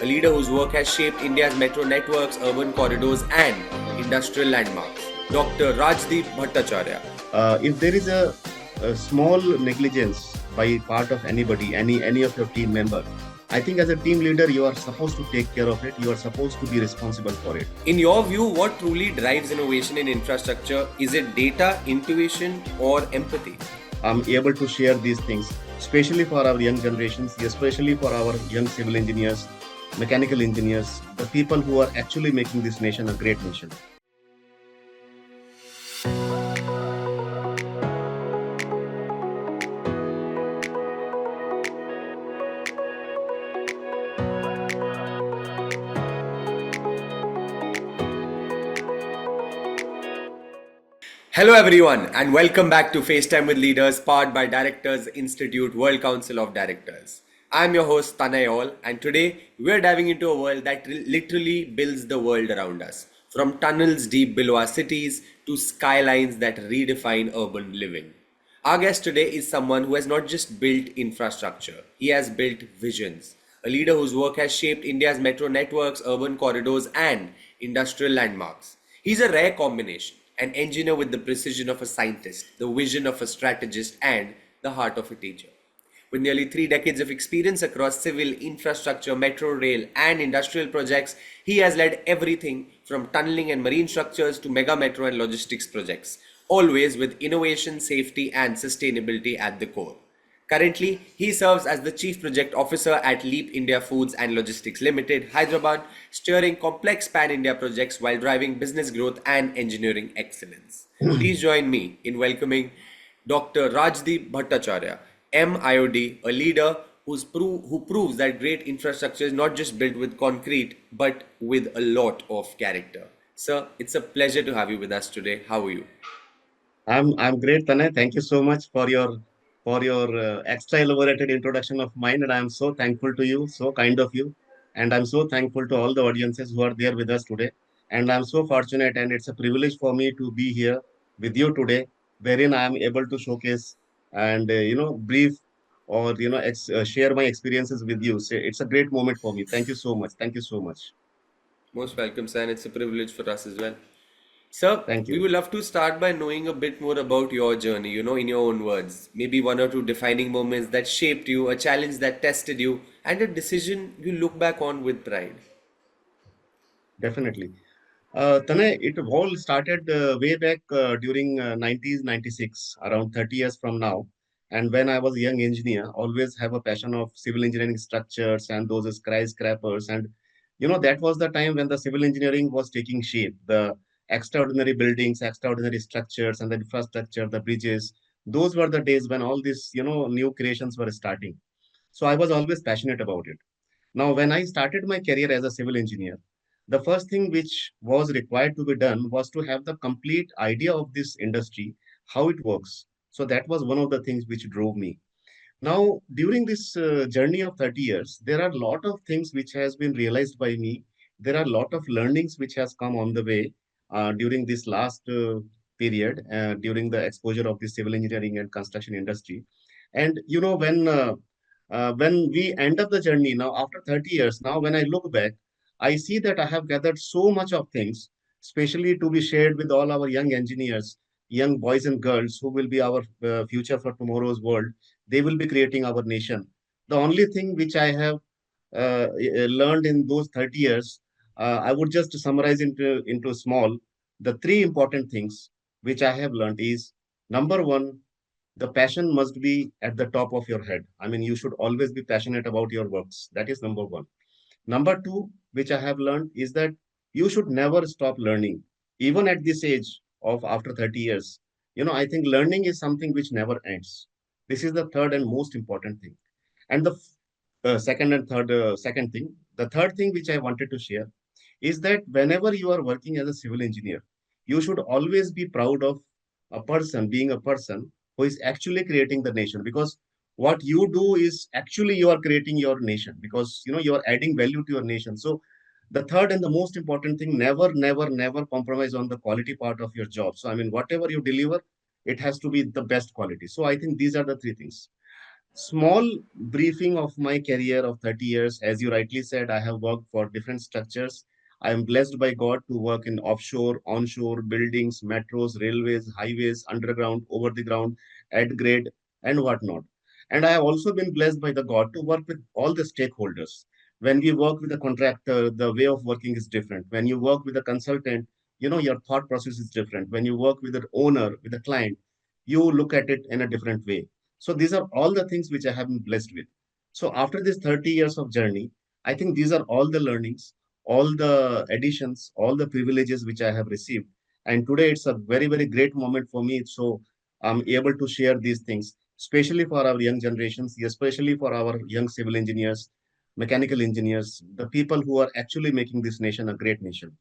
a leader whose work has shaped India's metro networks, urban corridors, and industrial landmarks. Dr. Rajdeep Bhattacharya. If there is a small negligence by part of anybody, any of your team member, I think as a team leader, you are supposed to take care of it. You are supposed to be responsible for it. In your view, what truly drives innovation in infrastructure? Is it data, intuition, or empathy? I'm able to share these things, especially for our young generations, especially for our young civil engineers, mechanical engineers, the people who are actually making this nation a great nation. Hello, everyone, and welcome back to FaceTime with Leaders, powered by Directors Institute World Council of Directors. I'm your host, Tanay All, and today we're diving into a world that literally builds the world around us. From tunnels deep below our cities to skylines that redefine urban living. Our guest today is someone who has not just built infrastructure, he has built visions. A leader whose work has shaped India's metro networks, urban corridors, and industrial landmarks. He's a rare combination, an engineer with the precision of a scientist, the vision of a strategist, and the heart of a teacher. With nearly 3 decades of experience across civil, infrastructure, metro rail, and industrial projects, he has led everything from tunneling and marine structures to mega metro and logistics projects, always with innovation, safety, and sustainability at the core. Currently, he serves as the Chief Project Officer at Leap India Foods and Logistics Limited, Hyderabad, steering complex pan-India projects while driving business growth and engineering excellence. Please join me in welcoming Dr. Rajdeep Bhattacharya, MIOD, a leader who proves that great infrastructure is not just built with concrete, but with a lot of character. Sir, it's a pleasure to have you with us today. How are you? I'm great, Tanay. Thank you so much for your extra elaborated introduction of mine, and I'm so thankful to you, so kind of you, and I'm so thankful to all the audiences who are there with us today. And I'm so fortunate, and it's a privilege for me to be here with you today, wherein I am able to showcase and brief or share my experiences with you. So it's a great moment for me. Thank you so much. Thank you so much. Most welcome, sir, and it's a privilege for us as well. Sir, Thank we you. would love to start by knowing a bit more about your journey, in your own words. Maybe one or two defining moments that shaped you, a challenge that tested you, and a decision you look back on with pride. Definitely. Tanay, it all started way back during 1996, around 30 years from now. And when I was a young engineer, always have a passion of civil engineering structures and those skyscrapers. And, that was the time when the civil engineering was taking shape. The extraordinary buildings, extraordinary structures, and the infrastructure, the bridges. Those were the days when all these, new creations were starting. So I was always passionate about it. Now, when I started my career as a civil engineer, the first thing which was required to be done was to have the complete idea of this industry, how it works. So that was one of the things which drove me. Now, during this journey of 30 years, there are a lot of things which has been realized by me. There are a lot of learnings which has come on the way during this last period, during the exposure of the civil engineering and construction industry. And when we end up the journey now after 30 years, now when I look back, I see that I have gathered so much of things, especially to be shared with all our young engineers, young boys and girls who will be our future for tomorrow's world. They will be creating our nation. The only thing which I have learned in those 30 years, I would just summarize into small. The three important things which I have learned is number one, the passion must be at the top of your head. I mean, you should always be passionate about your works. That is number one. Number two, which I have learned, is that you should never stop learning, even at this age of after 30 years. I think learning is something which never ends. This is the third and most important thing. And the second thing, the third thing which I wanted to share is that whenever you are working as a civil engineer, you should always be proud of being a person who is actually creating the nation, because what you do is actually you are creating your nation, because you are adding value to your nation. So the third and the most important thing, never compromise on the quality part of your job. So I mean, whatever you deliver, it has to be the best quality. So I think these are the three things. Small briefing of my career of 30 years. As you rightly said, I have worked for different structures. I am blessed by God to work in offshore, onshore, buildings, metros, railways, highways, underground, over the ground, at grade, and whatnot. And I have also been blessed by the God to work with all the stakeholders. When we work with a contractor, the way of working is different. When you work with a consultant, your thought process is different. When you work with an owner, with a client, you look at it in a different way. So these are all the things which I have been blessed with. So after this 30 years of journey, I think these are all the learnings, all the additions, all the privileges which I have received. And today it's a very, very great moment for me. So I'm able to share these things, especially for our young generations, especially for our young civil engineers, mechanical engineers, the people who are actually making this nation a great nation.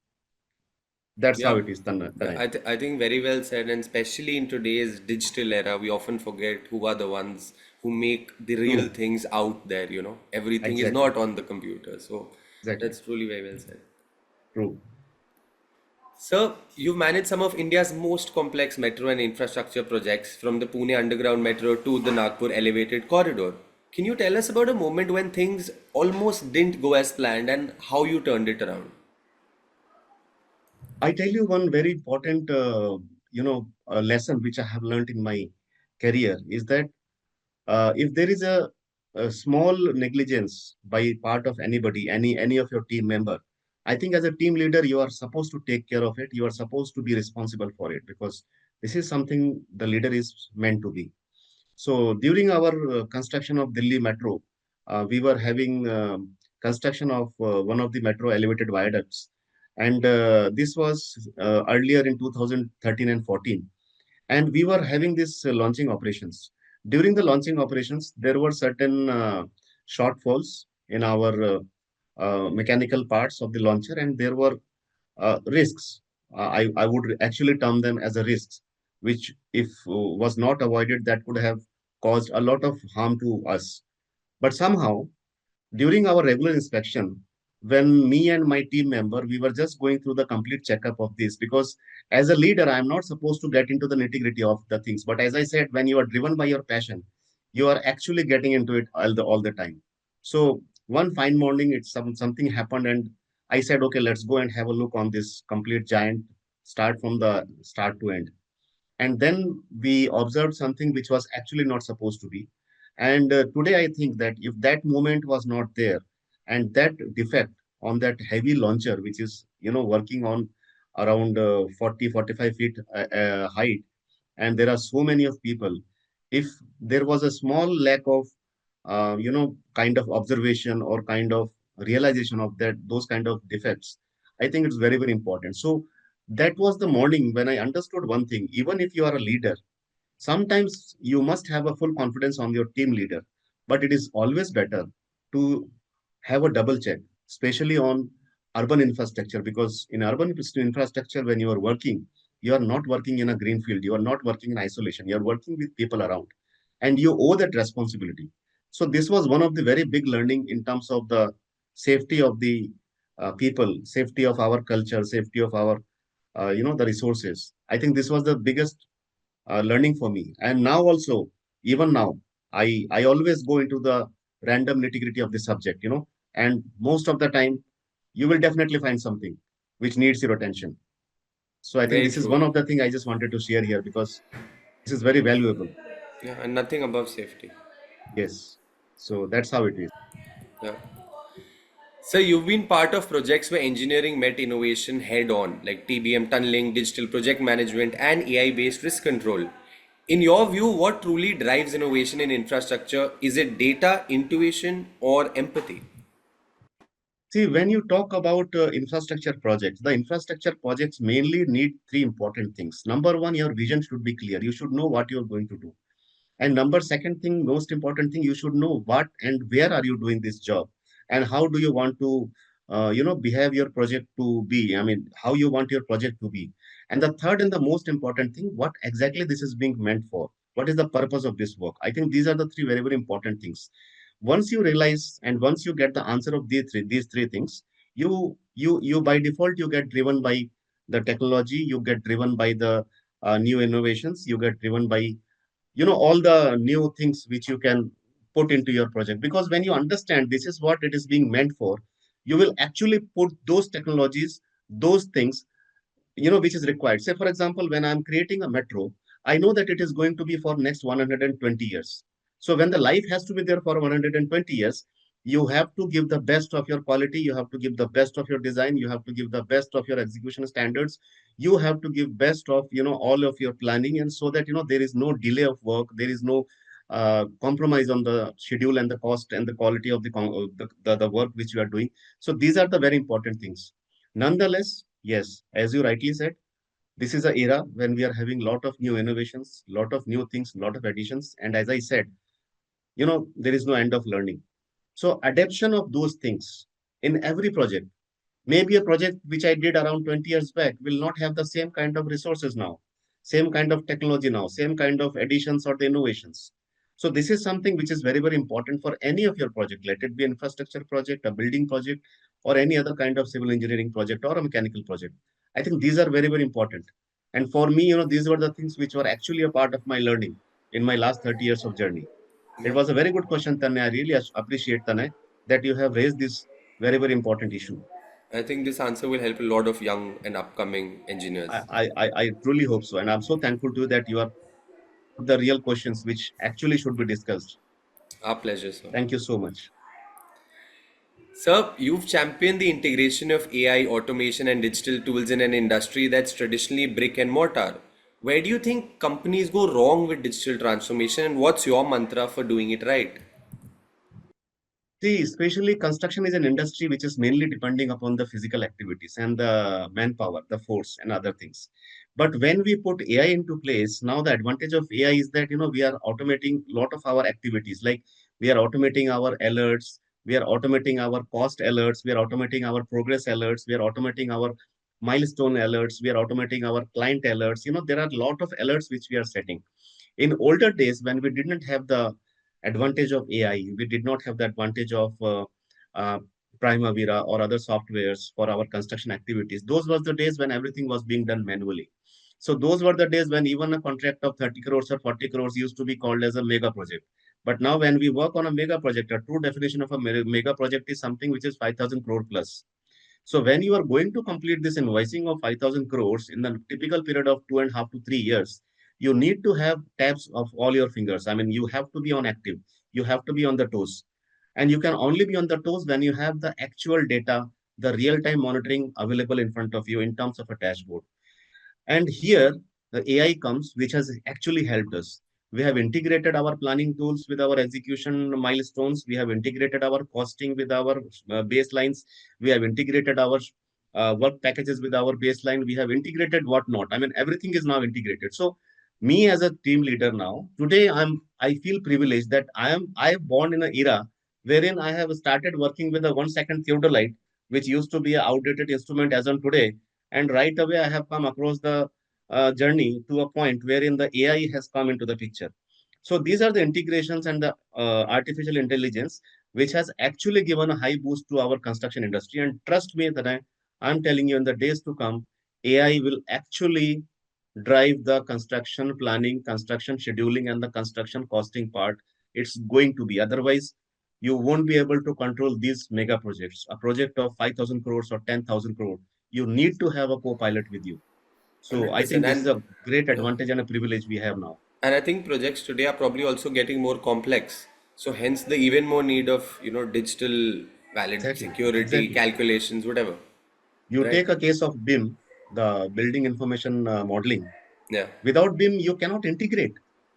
That's how Yeah, it is, yeah, Tanay. I think very well said. And especially in today's digital era, we often forget who are the ones who make the real True. things out there, you know. Everything is Exactly. not on the computer. So Exactly. that's truly very well said. True. Sir, you've managed some of India's most complex metro and infrastructure projects from the Pune Underground Metro to the Nagpur Elevated Corridor. Can you tell us about a moment when things almost didn't go as planned and how you turned it around? I tell you one very important, lesson which I have learned in my career is that if there is a small negligence by part of anybody, any of your team member, I think as a team leader you are supposed to take care of it. You are supposed to be responsible for it because this is something the leader is meant to be. So during our construction of Delhi Metro, we were having construction of one of the metro elevated viaducts, and this was earlier in 2013 and 14, and we were having this launching operations. During the launching operations, there were certain shortfalls in our mechanical parts of the launcher, and there were risks. I would actually term them as a risks, which if was not avoided, that could have caused a lot of harm to us. But somehow, during our regular inspection, when me and my team member, we were just going through the complete checkup of this because as a leader, I'm not supposed to get into the nitty-gritty of the things. But as I said, when you are driven by your passion, you are actually getting into it all the time. So one fine morning, something happened, and I said, okay, let's go and have a look on this complete giant, start from the start to end. And then we observed something which was actually not supposed to be. And today I think that if that moment was not there, and that defect on that heavy launcher which is working on around 40 45 feet height, and there are so many of people, if there was a small lack of kind of observation or kind of realization of that those kind of defects, I think it's very, very important. So that was the morning when I understood one thing: even if you are a leader, sometimes you must have a full confidence on your team leader, but it is always better to have a double check, especially on urban infrastructure, because in urban infrastructure, when you are working, you are not working in a green field, you are not working in isolation, you are working with people around, and you owe that responsibility. So this was one of the very big learning in terms of the safety of the people, safety of our culture, safety of our the resources. I think this was the biggest learning for me. And now also, even now, I always go into the random nitty gritty of the subject, and most of the time, you will definitely find something which needs your attention. So I think Very this is true. one of the things I just wanted to share here because this is very valuable. Yeah, and nothing above safety. Yes. So that's how it is. Yeah. So you've been part of projects where engineering met innovation head on, like TBM tunneling, digital project management, and AI based risk control. In your view, what truly drives innovation in infrastructure? Is it data, intuition, or empathy? See, when you talk about infrastructure projects, the infrastructure projects mainly need three important things. Number one, your vision should be clear. You should know what you're going to do. And number second thing, most important thing, you should know what and where are you doing this job, and how do you want to, behave your project to be. I mean, how you want your project to be. And the third and the most important thing, what exactly this is being meant for. What is the purpose of this work? I think these are the three very, very important things. Once you realize and once you get the answer of these three things, you by default you get driven by the technology, you get driven by the new innovations, you get driven by all the new things which you can put into your project. Because when you understand this is what it is being meant for, you will actually put those technologies, those things, which is required. Say, for example, when I'm creating a metro, I know that it is going to be for next 120 years. So when the life has to be there for 120 years, you have to give the best of your quality, you have to give the best of your design, you have to give the best of your execution standards, you have to give best of, all of your planning, and so that, there is no delay of work, there is no compromise on the schedule and the cost and the quality of the work which you are doing. So these are the very important things. Nonetheless, yes, as you rightly said, this is an era when we are having lot of new innovations, lot of new things, lot of additions. And as I said, there is no end of learning. So adaptation of those things in every project. Maybe a project which I did around 20 years back will not have the same kind of resources now, same kind of technology now, same kind of additions or the innovations. So this is something which is very, very important for any of your project, let it be infrastructure project, a building project, or any other kind of civil engineering project or a mechanical project. I think these are very, very important. And for me, these were the things which were actually a part of my learning in my last 30 years of journey. It Yeah. was a very good question, Tanay. I really appreciate, Tanay, that you have raised this very, very important issue. I think this answer will help a lot of young and upcoming engineers. I truly hope so. And I'm so thankful to you that you are the real questions which actually should be discussed. Our pleasure, sir. Thank you so much. Sir, you've championed the integration of AI, automation, and digital tools in an industry that's traditionally brick and mortar. Where do you think companies go wrong with digital transformation, and what's your mantra for doing it right? See, especially construction is an industry which is mainly depending upon the physical activities and the manpower, the force, and other things. But when we put AI into place, now the advantage of AI is that we are automating a lot of our activities. Like we are automating our alerts, we are automating our cost alerts, we are automating our progress alerts, we are automating our milestone alerts, we are automating our client alerts. There are a lot of alerts which we are setting. In older days, when we didn't have the advantage of AI, we did not have the advantage of uh, Primavera or other softwares for our construction activities. Those were the days when everything was being done manually. So those were the days when even a contract of 30 crores or 40 crores used to be called as a mega project. But now when we work on a mega project, a true definition of a mega project is something which is 5,000 crore plus. So when you are going to complete this invoicing of 5,000 crores in the typical period of 2.5 to 3 years, you need to have tabs of all your fingers. I mean, you have to be on active. You have to be on the toes. And you can only be on the toes when you have the actual data, the real-time monitoring available in front of you in terms of a dashboard. And here the AI comes, which has actually helped us. We have integrated our planning tools with our execution milestones. We have integrated our costing with our baselines. We have integrated our work packages with our baseline. We have integrated whatnot. I mean, everything is now integrated. So, me as a team leader now, today I feel privileged that I have born in an era wherein I have started working with a 1 second theodolite, which used to be an outdated instrument as on today, and right away, I have come across the journey to a point wherein the AI has come into the picture. So these are the integrations and the artificial intelligence, which has actually given a high boost to our construction industry. And trust me that I'm telling you, in the days to come, AI will actually drive the construction planning, construction scheduling, and the construction costing part. It's going to be. Otherwise, you won't be able to control these mega projects. A project of 5,000 crores or 10,000 crore, you need to have a co-pilot with you. So I 100%. think this is a great Yeah. advantage and a privilege we have now. And I think projects today are probably also getting more complex. So hence the even more need of, digital valid Exactly, security, exactly. calculations, whatever. You Right? take a case of BIM, the building information modeling. Yeah. Without BIM, you cannot integrate.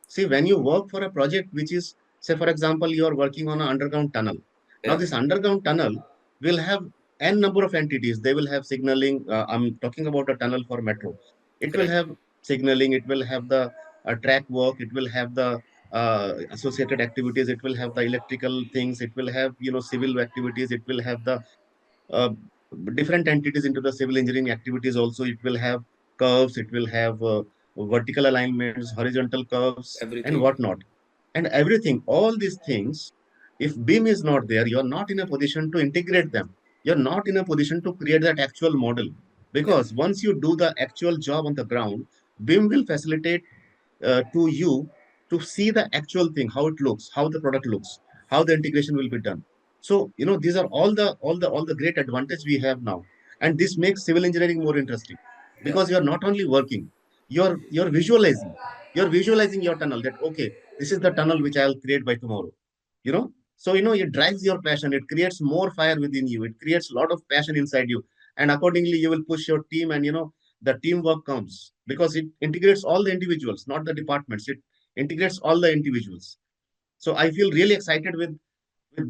See, when you work for a project which is, say, for example, you are working on an underground tunnel. Now, Yeah. this underground tunnel will have n number of entities. They will have signaling. I'm talking about a tunnel for metro. It will Correct. have signaling. It will have the track work. It will have the associated activities. It will have the electrical things. It will have civil activities. It will have the uh, different entities into the civil engineering activities also. It will have curves, it will have vertical alignments, horizontal curves, and Everything. whatnot. And everything, all these things, if BIM is not there, you're not in a position to integrate them. You're not in a position to create that actual model. Yeah. Because once you do the actual job on the ground, BIM will facilitate to you to see the actual thing, how it looks, how the product looks. how the integration will be done. So, these are all the great advantage we have now. And this makes civil engineering more interesting Yeah. because you're not only working, you're visualizing. You're visualizing your tunnel that, okay, this is the tunnel which I'll create by tomorrow. So, it drives your passion. It creates more fire within you. It creates a lot of passion inside you. And accordingly, you will push your team, and, the teamwork comes because it integrates all the individuals, not the departments. It integrates all the individuals. So I feel really excited with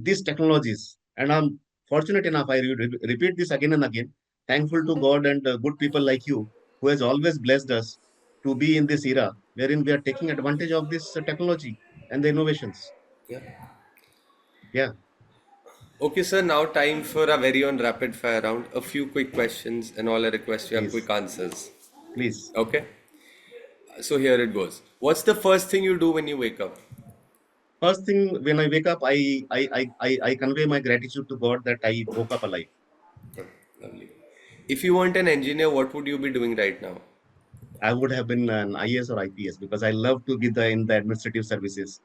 these technologies, and I'm fortunate enough. I repeat this again and again. Thankful to God and good people like you, who has always blessed us to be in this era wherein we are taking advantage of this technology and the innovations. Yeah. Yeah, Okay, sir. Now time for a very own rapid fire round. A few quick questions, and all I request you are please, quick answers. please. Okay. So here it goes. What's the first thing you do when you wake up? First thing when I wake up, I convey my gratitude to God that I woke up alive. Lovely. If you weren't an engineer, what would you be doing right now? I would have been an IAS or IPS because I love to be in the administrative services.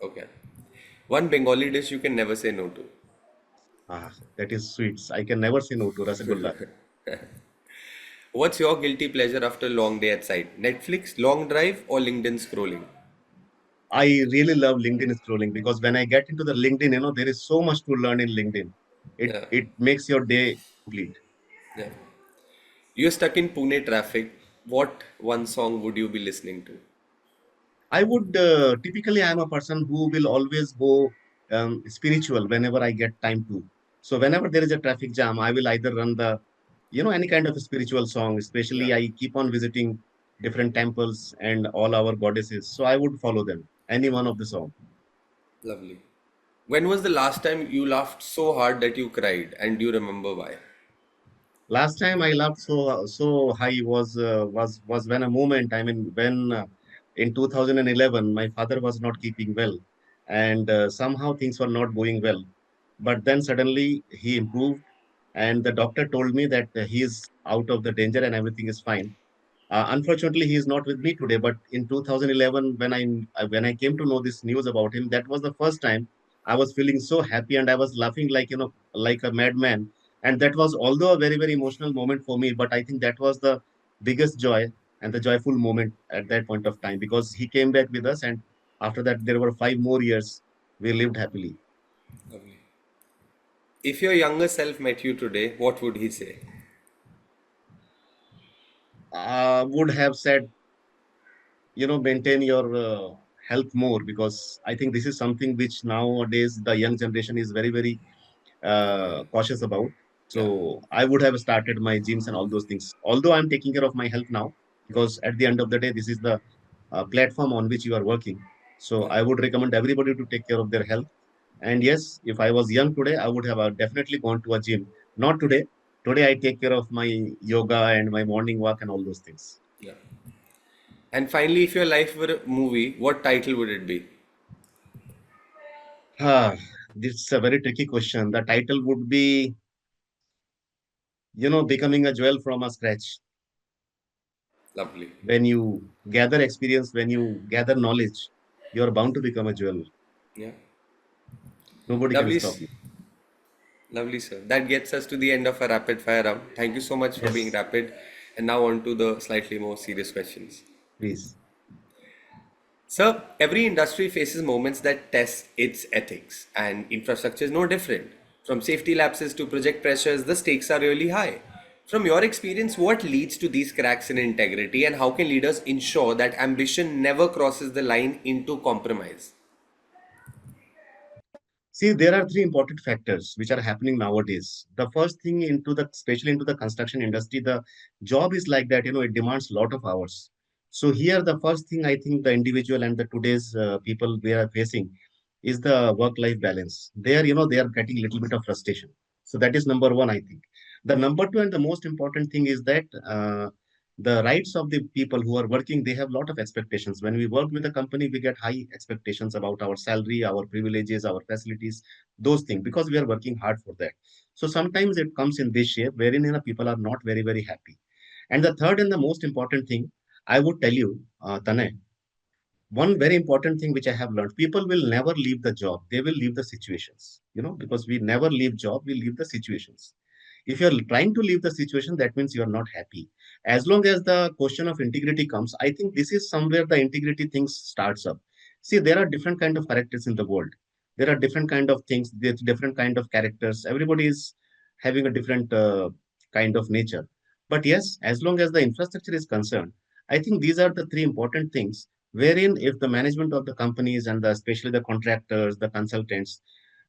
Okay. One Bengali dish you can never say no to. Ah, that is sweets. I can never say no to Rasgulla. What's your guilty pleasure after a long day at site? Netflix, long drive, or LinkedIn scrolling? I really love LinkedIn scrolling because when I get into the LinkedIn, there is so much to learn in LinkedIn. It Yeah, it makes your day complete. yeah. You're stuck in Pune traffic. What one song would you be listening to? I would typically I'm a person who will always go spiritual whenever I get time to. So whenever there is a traffic jam, I will either run any kind of a spiritual song. Yeah, Especially I keep on visiting different temples and all our goddesses. So I would follow them. Any one of the song. lovely. When was the last time you laughed so hard that you cried, and do you remember why? Last time I laughed so high was when a moment. I mean, when in 2011 my father was not keeping well, and somehow things were not going well. But then suddenly he improved, and the doctor told me that he is out of the danger and everything is fine. Unfortunately, he is not with me today. But in 2011, when I came to know this news about him, that was the first time I was feeling so happy and I was laughing like like a madman. And that was although a very very emotional moment for me, but I think that was the biggest joy and the joyful moment at that point of time because he came back with us, and after that there were 5 more years we lived happily. Lovely. If your younger self met you today, what would he say? Would have said, maintain your health more because I think this is something which nowadays the young generation is very very cautious about. So Yeah, I would have started my gyms and all those things, although I'm taking care of my health now, because at the end of the day this is the platform on which you are working. So yeah, I would recommend everybody to take care of their health. And yes, if I was young today, I would have definitely gone to a gym. Not today. Today I take care of my yoga and my morning walk and all those things. yeah. And finally, if your life were a movie, what title would it be? Ah, this is a very tricky question. The title would be, becoming a jewel from a scratch. Lovely. When you gather experience, when you gather knowledge, you're bound to become a jewel. Yeah. Nobody can Lovely, stop you. lovely, sir. That gets us to the end of our rapid fire round. Thank you so much for being Yes, rapid. And now on to the slightly more serious questions. please. Sir, every industry faces moments that test its ethics, and infrastructure is no different. From safety lapses to project pressures, the stakes are really high. From your experience, what leads to these cracks in integrity, and how can leaders ensure that ambition never crosses the line into compromise? See, there are three important factors which are happening nowadays. The first thing especially into the construction industry, the job is like that, it demands a lot of hours. So here, the first thing I think the individual and the today's people they are facing is the work-life balance. They are getting a little bit of frustration. So that is number one, I think. The number two and the most important thing is that the rights of the people who are working, they have a lot of expectations. When we work with a company, we get high expectations about our salary, our privileges, our facilities, those things, because we are working hard for that. So sometimes it comes in this shape wherein people are not very very happy. And the third and the most important thing I would tell you, Tanay, one very important thing which I have learned, people will never leave the job. They will leave the situations, because we never leave job, we leave the situations. If you're trying to leave the situation, that means you're not happy. As long as the question of integrity comes, I think this is somewhere the integrity things starts up. See, there are different kind of characters in the world. There are different kind of things, there's different kind of characters. Everybody is having a different kind of nature. But yes, as long as the infrastructure is concerned, I think these are the three important things wherein if the management of the companies and especially the contractors, the consultants,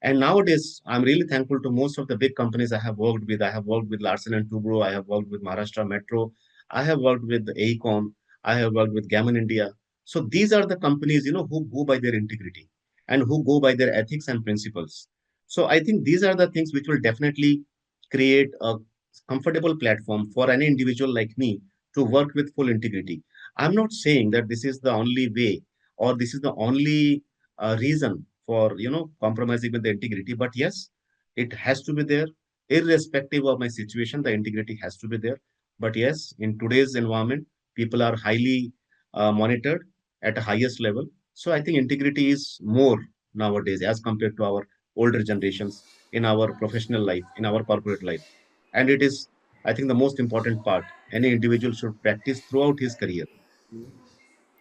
and nowadays I'm really thankful to most of the big companies I have worked with. I have worked with Larsen and Toubro, I have worked with Maharashtra Metro, I have worked with AECOM, I have worked with Gammon India. So these are the companies, who go by their integrity and who go by their ethics and principles. So I think these are the things which will definitely create a comfortable platform for any individual like me to work with full integrity. I'm not saying that this is the only way or this is the only reason for compromising with the integrity, but yes, it has to be there. Irrespective of my situation, the integrity has to be there. But yes, in today's environment, people are highly monitored at a highest level. So I think integrity is more nowadays as compared to our older generations in our professional life, in our corporate life. And it is, I think, the most important part any individual should practice throughout his career.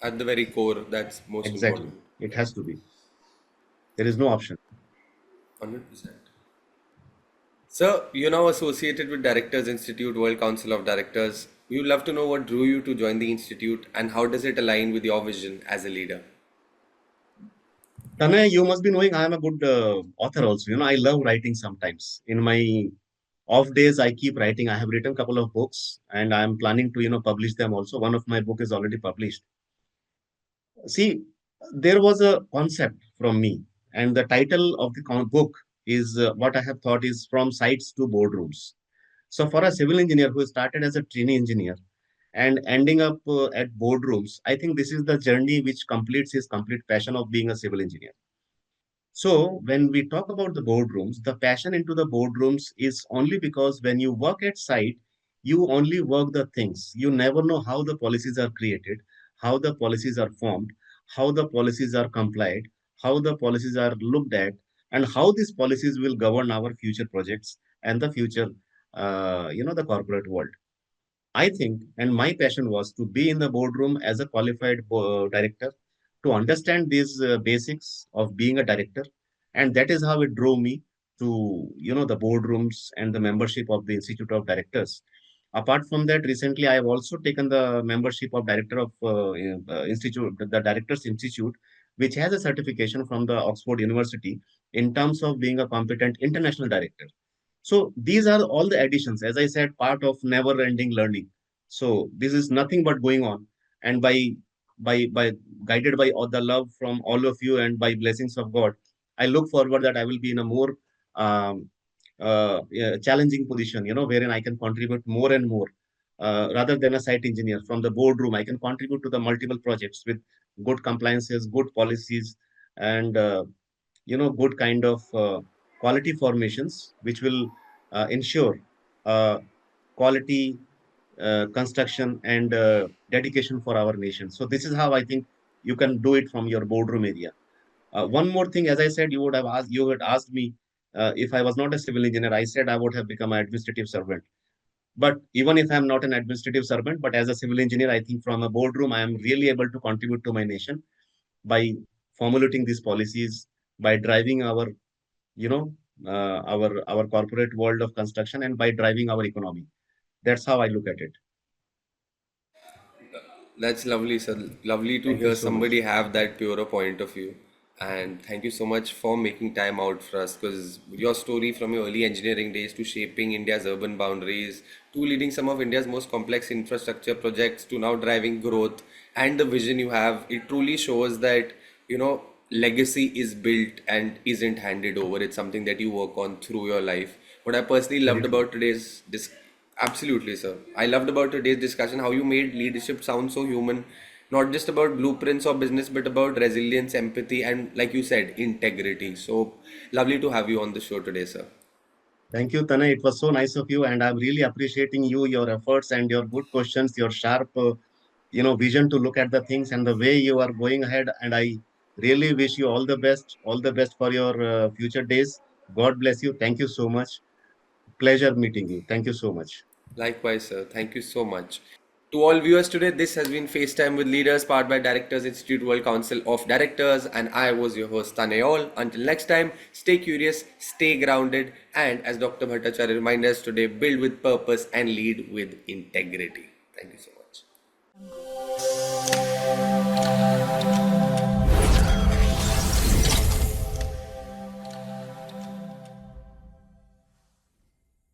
At the very core, that's most Exactly. important. It Right. has to be. There is no option. 100%. So, you're now associated with Directors Institute World Council of Directors. We would love to know what drew you to join the institute and how does it align with your vision as a leader? Tanay, you must be knowing I am a good author also. I love writing sometimes. In my off days, I keep writing. I have written a couple of books and I am planning to, publish them also. One of my book is already published. See, there was a concept from me, and the title of the book is what I have thought is From Sites to Boardrooms. So, for a civil engineer who started as a trainee engineer and ending up at boardrooms, I think this is the journey which completes his complete passion of being a civil engineer. So, when we talk about the boardrooms, the passion into the boardrooms is only because when you work at site, you only work the things. You never know how the policies are created, how the policies are formed, how the policies are complied, how the policies are looked at, and how these policies will govern our future projects and the future, the corporate world. I think, and my passion was to be in the boardroom as a qualified director, to understand these basics of being a director, and that is how it drove me to the boardrooms and the membership of the Institute of Directors. Apart from that, recently I have also taken the membership of director of institute, the Directors Institute, which has a certification from the Oxford University in terms of being a competent international director. So these are all the additions, as I said, part of never-ending learning. So this is nothing but going on, and by guided by all the love from all of you and by blessings of God, I look forward that I will be in a more yeah, challenging position, wherein I can contribute more and more. Rather than a site engineer from the boardroom, I can contribute to the multiple projects with good compliances, good policies, and good kind of quality formations which will ensure quality construction and dedication for our nation. So this is how I think you can do it from your boardroom area. One more thing, as I said, you had asked me if I was not a civil engineer. I said I would have become an administrative servant. But even if I'm not an administrative servant, but as a civil engineer, I think from a boardroom, I am really able to contribute to my nation by formulating these policies, by driving our you know our corporate world of construction and by driving our economy. That's how I look at it. That's lovely, sir. Lovely to Thank you hear so much. somebody have that purer point of view. And thank you so much for making time out for us because your story from your early engineering days to shaping India's urban boundaries to leading some of India's most complex infrastructure projects to now driving growth and the vision you have, it truly shows that, legacy is built and isn't handed over. It's something that you work on through your life. What I personally Very loved true. about today's absolutely, sir. I loved about today's discussion how you made leadership sound so human, not just about blueprints or business, but about resilience, empathy, and like you said, integrity. So lovely to have you on the show today, sir. Thank you, Tanay. It was so nice of you, and I'm really appreciating you, your efforts, and your good questions, your sharp, vision to look at the things and the way you are going ahead. And I really wish you all the best for your future days. God bless you. Thank you so much. Pleasure meeting you. Thank you so much. Likewise, sir. Thank you so much. To all viewers today, this has been FaceTime with Leaders, powered by Directors Institute World Council of Directors, and I was your host, Tanayol. Until next time, stay curious, stay grounded, and as Dr. Bhattacharya reminded us today, build with purpose and lead with integrity. Thank you so much.